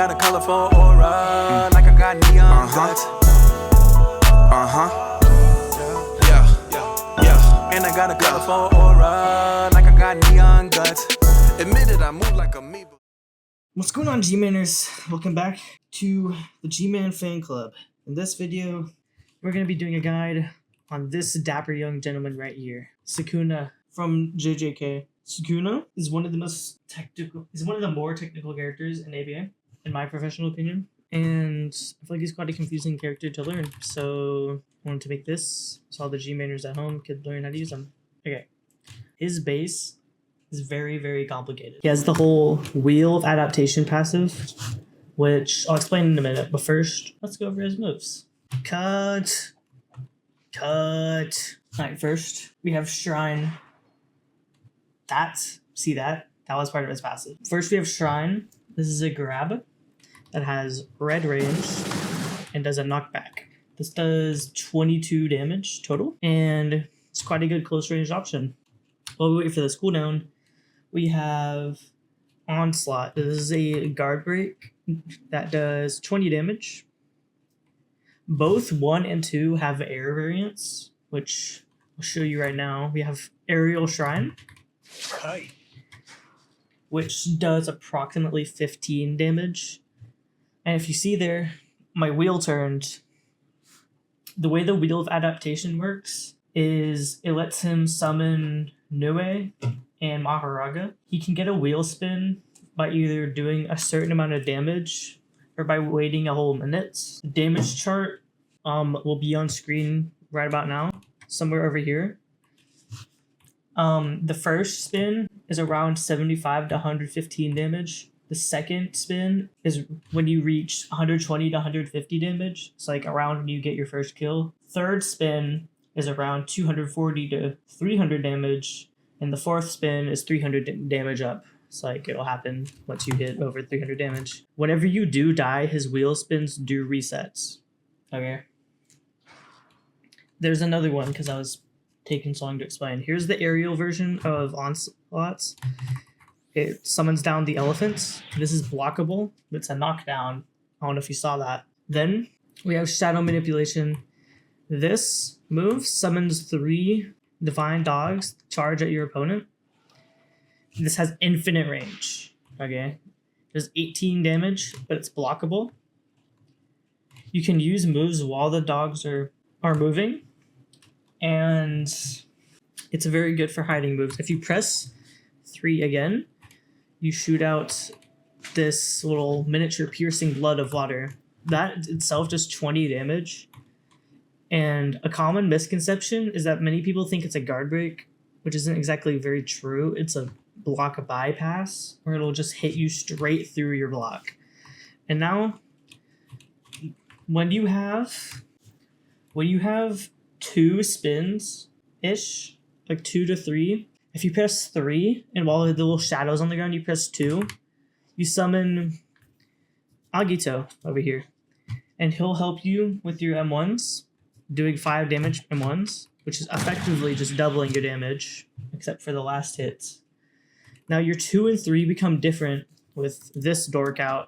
got a colorful aura, like I got neon guts. Yeah. And I got a colorful aura, like I got neon guts. Admitted I move like a amoeba. What's going on, G-Maners? Welcome back to the G-Man Fan Club. In this video, we're going to be doing a guide on this dapper young gentleman right here, Sukuna from JJK. Sukuna is one of the more technical characters in ABA, in my professional opinion. And I feel like he's quite a confusing character to learn. So I wanted to make this so all the G-Maners at home could learn how to use them. Okay. His base is very, very complicated. He has the whole Wheel of Adaptation passive, which I'll explain in a minute. But first, let's go over his moves. Cut. Alright, first, we have Shrine. See that? That was part of his passive. First, we have Shrine. This is a grab that has red range and does a knockback. This does 22 damage total, and it's quite a good close range option. While we wait for this cooldown, we have Onslaught. This is a guard break that does 20 damage. Both 1 and 2 have air variants, which I'll show you right now. We have Aerial Shrine, which does approximately 15 damage. And if you see there, my wheel turned. The way the Wheel of Adaptation works is it lets him summon Nue and Maharaga. He can get a wheel spin by either doing a certain amount of damage or by waiting a whole minute. The damage chart will be on screen right about now, somewhere over here. The first spin is around 75 to 115 damage. The second spin is when you reach 120 to 150 damage. It's like around when you get your first kill. Third spin is around 240 to 300 damage. And the fourth spin is 300 damage up. It's like it'll happen once you hit over 300 damage. Whenever you do die, his wheel spins do resets. Okay. There's another one because I was taking so long to explain. Here's the aerial version of Onslaughts. It summons down the elephants. This is blockable. It's a knockdown. I don't know if you saw that. Then we have Shadow Manipulation. This move summons 3 divine dogs, charge at your opponent. This has infinite range. Okay. Does 18 damage, but it's blockable. You can use moves while the dogs are moving. And it's very good for hiding moves. If you press 3 again, you shoot out this little miniature piercing blood of water. That itself does 20 damage. And a common misconception is that many people think it's a guard break, which isn't exactly very true. It's a block bypass, where it'll just hit you straight through your block. And now, when you have 2 spins-ish, like 2 to 3, if you press 3, and while the little shadows on the ground, you press 2, you summon Agito over here. And he'll help you with your M1s, doing 5 damage M1s, which is effectively just doubling your damage, except for the last hits. Now your 2 and 3 become different with this dork out.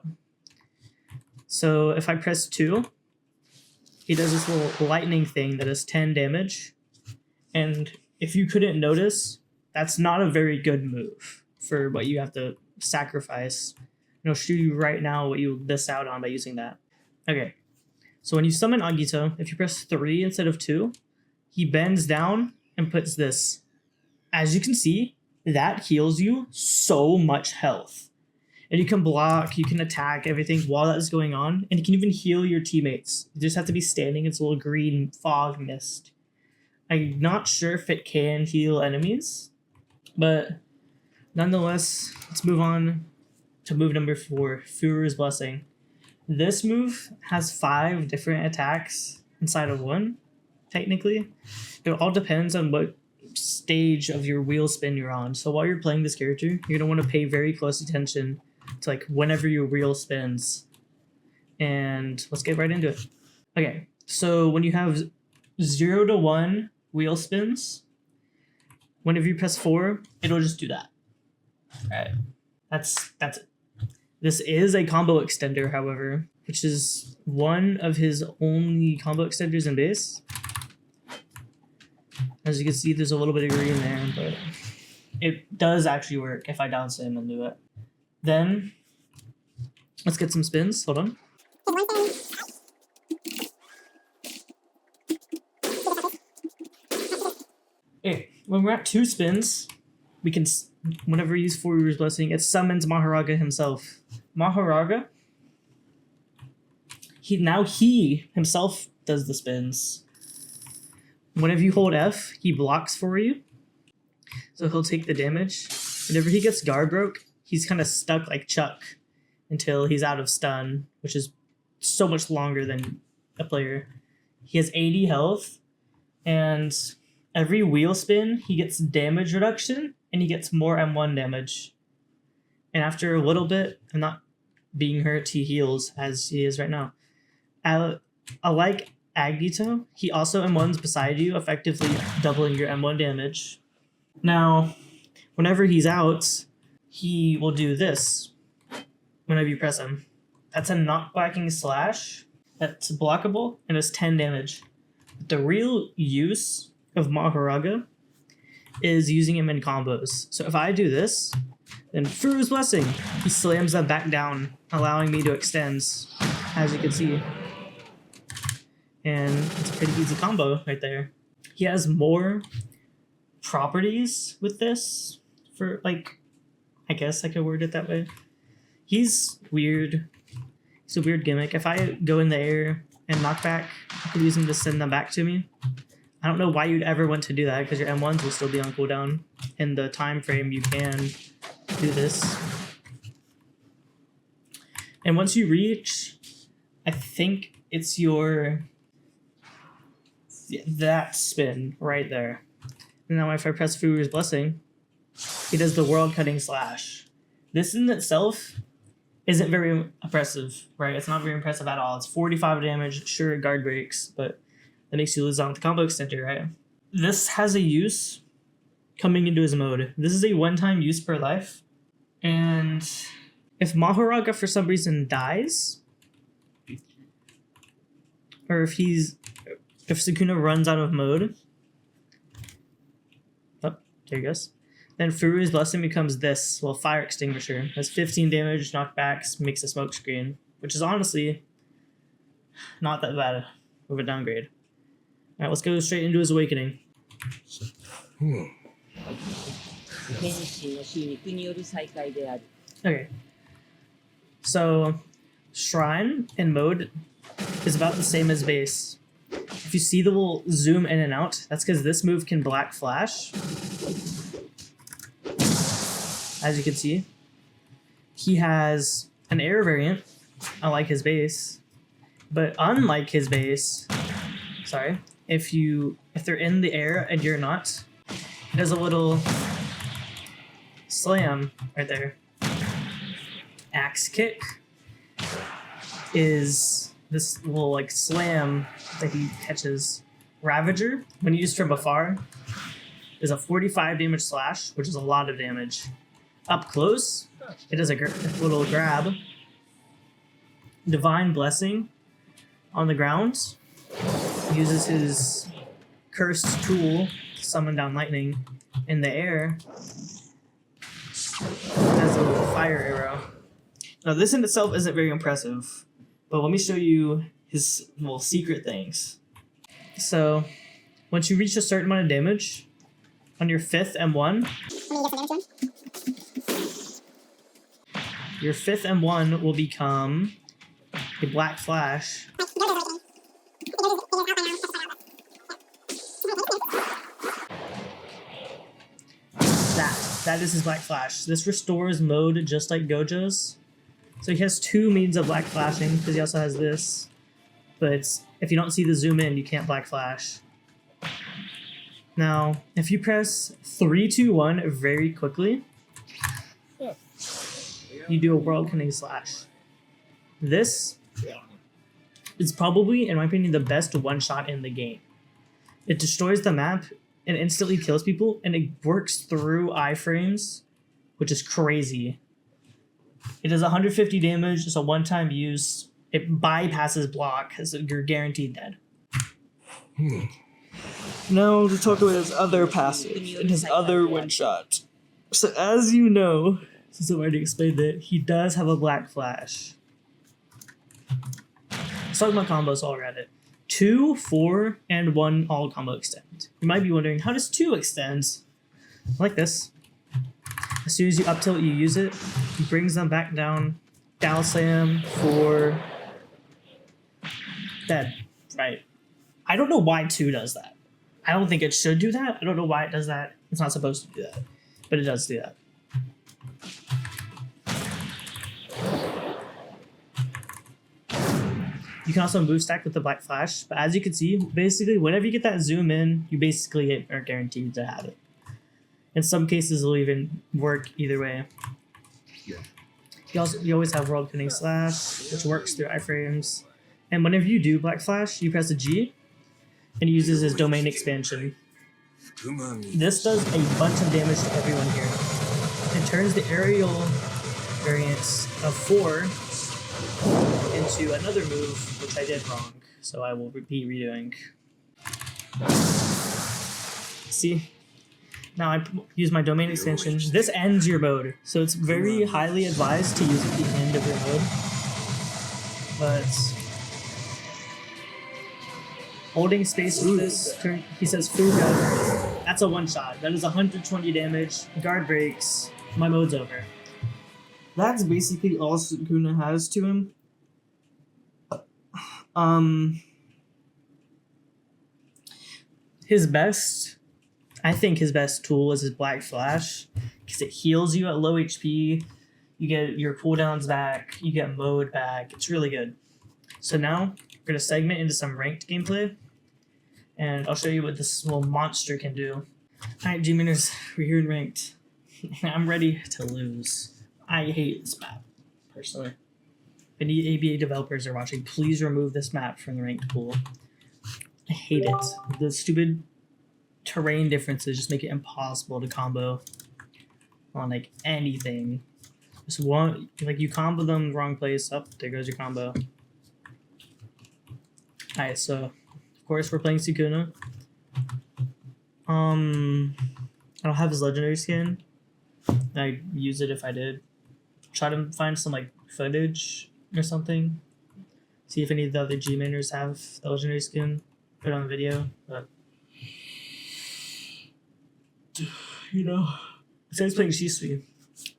So if I press 2, he does this little lightning thing that does 10 damage. And if you couldn't notice, that's not a very good move for what you have to sacrifice. And I'll show you right now what you miss out on by using that. Okay, so when you summon Agito, if you press 3 instead of 2, he bends down and puts this. As you can see, that heals you so much health. And you can block, you can attack everything while that is going on, and you can even heal your teammates. You just have to be standing. It's a little green fog mist. I'm not sure if it can heal enemies, but nonetheless, let's move on to move number 4, Furu's Blessing. This move has 5 different attacks inside of one, technically. It all depends on what stage of your wheel spin you're on. So while you're playing this character, you're going to want to pay very close attention to like whenever your wheel spins. And let's get right into it. Okay, so when you have 0 to 1 wheel spins, whenever you press 4, it'll just do that. All right, that's it. This is a combo extender, however, which is one of his only combo extenders in base. As you can see, there's a little bit of green there, but it does actually work if I down sim and do it. Then, let's get some spins. Hold on. Okay, when we're at 2 spins, we can, whenever we use Four Reader's Blessing, it summons Maharaga himself. Maharaga, he himself does the spins. Whenever you hold F, he blocks for you. So he'll take the damage. Whenever he gets guard broke, he's kind of stuck like Chuck until he's out of stun, which is so much longer than a player. He has 80 health, and every wheel spin, he gets damage reduction, and he gets more M1 damage. And after a little bit of not being hurt, he heals, as he is right now. Like Agito, he also M1s beside you, effectively doubling your M1 damage. Now, whenever he's out, he will do this whenever you press him. That's a knockbacking slash that's blockable and is 10 damage. The real use of Maharaga is using him in combos. So if I do this, then Furu's Blessing, he slams that back down, allowing me to extend, as you can see. And it's a pretty easy combo right there. He has more properties with this, for like, I guess I could word it that way. He's weird. It's a weird gimmick. If I go in the air and knock back, I could use him to send them back to me. I don't know why you'd ever want to do that, because your M1s will still be on cooldown. In the time frame, you can do this. And once you reach, I think it's that spin right there. And now if I press Furu's Blessing, he does the world cutting slash. This in itself isn't very impressive, right? It's not very impressive at all. It's 45 damage, sure, guard breaks, but that makes you lose on with the combo extender, right? This has a use coming into his mode. This is a one-time use per life. And if Maharaga for some reason dies, or if Sukuna runs out of mode, oh, there he goes, then Furu's Blessing becomes this, well, Fire Extinguisher. Has 15 damage, knockbacks, makes a smoke screen, which is honestly not that bad of a downgrade. Alright, let's go straight into his awakening. Okay. So, Shrine in mode is about the same as base. If you see the little zoom in and out, that's because this move can black flash. As you can see, he has an air variant, unlike his base. But unlike his base, sorry, if they're in the air and you're not, it does a little slam right there. Axe kick is this little like slam that he catches. Ravager, when used from afar, is a 45 damage slash, which is a lot of damage. Up close, it does a little grab. Divine Blessing on the ground, uses his cursed tool to summon down lightning. In the air, has a little fire arrow. Now this in itself isn't very impressive, but let me show you his little secret things. So, once you reach a certain amount of damage, on your 5th M1, your 5th M1 will become a black flash. That is his black flash. This restores mode just like Gojo's. So he has 2 means of black flashing, because he also has this. But if you don't see the zoom in, you can't black flash. Now, if you press 3, 2, 1 very quickly, you do a world cutting slash. This is probably, in my opinion, the best one-shot in the game. It destroys the map and instantly kills people, and it works through iframes, which is crazy. It does 150 damage. It's a one-time use. It bypasses block, so you're guaranteed dead. Now to talk about his other passive and his other one-shot. So as you know, since I already explained it, he does have a black flash. Let's talk about combos while we're at it. 2, 4, and 1 all combo extend. You might be wondering, how does 2 extend? Like this. As soon as you up tilt, you use it. He brings them back down. Down slam for dead. Right. I don't know why 2 does that. I don't think it should do that. I don't know why it does that. It's not supposed to do that. But it does do that. You can also move stack with the black flash. But as you can see, basically, whenever you get that zoom in, you basically are guaranteed to have it. In some cases, it'll even work either way. You always have world pinning slash, which works through iframes. And whenever you do black flash, you press a G, and it uses his domain expansion. This does a bunch of damage to everyone here. It turns the aerial variance of 4 into another move, which I did wrong, so I will be redoing. See? Now I use my domain extension. This ends your mode, so it's very highly advised to use at the end of your mode. But holding space with this turn, he says Fuga. That's a one-shot. That is 120 damage. Guard breaks. My mode's over. That's basically all Sukuna has to him. I think his best tool is his Black Flash, because it heals you at low HP, you get your cooldowns back, you get mode back, it's really good. So now, we're going to segment into some ranked gameplay, and I'll show you what this little monster can do. Alright G-Miners, we're here in ranked. I'm ready to lose. I hate this map, personally. If any ABA developers are watching, please remove this map from the ranked pool. I hate it. The stupid terrain differences just make it impossible to combo on like anything. Just one, like you combo them the wrong place, up there goes your combo. Alright, so of course we're playing Sukuna. I don't have his legendary skin. I'd use it if I did. Try to find some like footage or something. See if any of the other G-Mainers have the legendary skin. Put it on video, but you know, this guy's playing Shisui.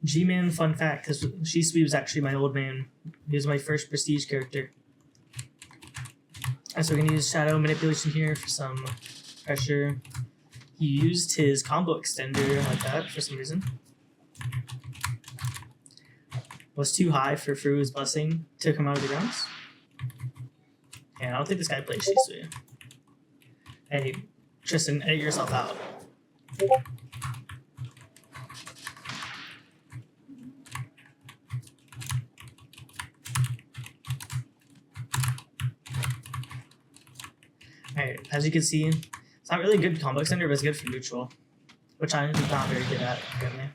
G-Man, fun fact, because Shisui was actually my old man. He was my first prestige character. Alright, so we're gonna use shadow manipulation here for some pressure. He used his combo extender like that for some reason. Was too high for Furu's blessing to come out of the grounds. And I don't think this guy plays Shisui. Hey, Tristan, edit yourself out. Alright, as you can see, it's not really a good combo extender, but it's good for neutral, which I'm not very good at, apparently.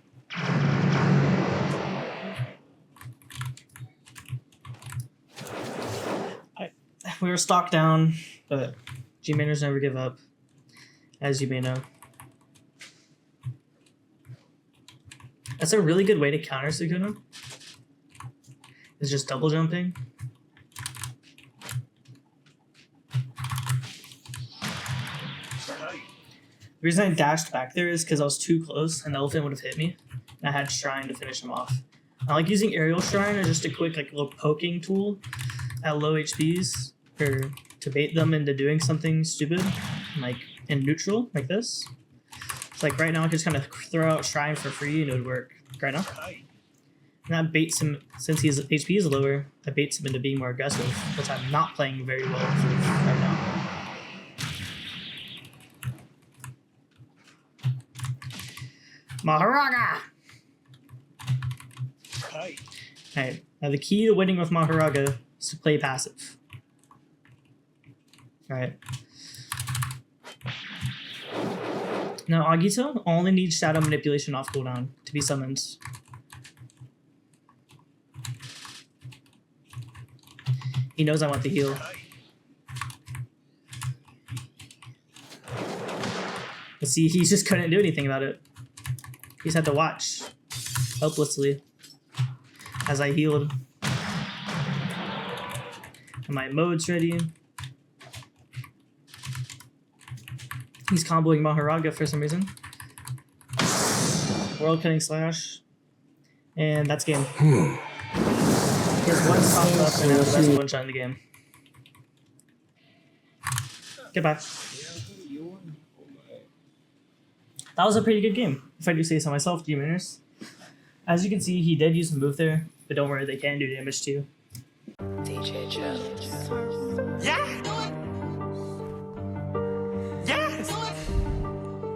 We were stocked down, but G-Mainers never give up, as you may know. That's a really good way to counter Sukuna. It's just double jumping. The reason I dashed back there is because I was too close and the elephant would have hit me. And I had Shrine to finish him off. I like using Aerial Shrine as just a quick like little poking tool at low HPs or to bait them into doing something stupid, like in neutral, like this. It's like right now I could just kind of throw out Shrine for free and it would work right now. And that baits him, since his HP is lower, that baits him into being more aggressive, which I'm not playing very well right now. Maharaga! Alright, now the key to winning with Maharaga is to play passive. Alright. Now Agito only needs shadow manipulation off cooldown to be summoned. He knows I want the heal. But see, he just couldn't do anything about it. He just had to watch helplessly as I healed. And my mode's ready. He's comboing Maharaga for some reason. World cutting slash. And that's game. He has one stop left and has the best one shot in the game. Goodbye. That was a pretty good game, if I do say so myself, Demoners. As you can see, he did use a move there, but don't worry, they can do damage too.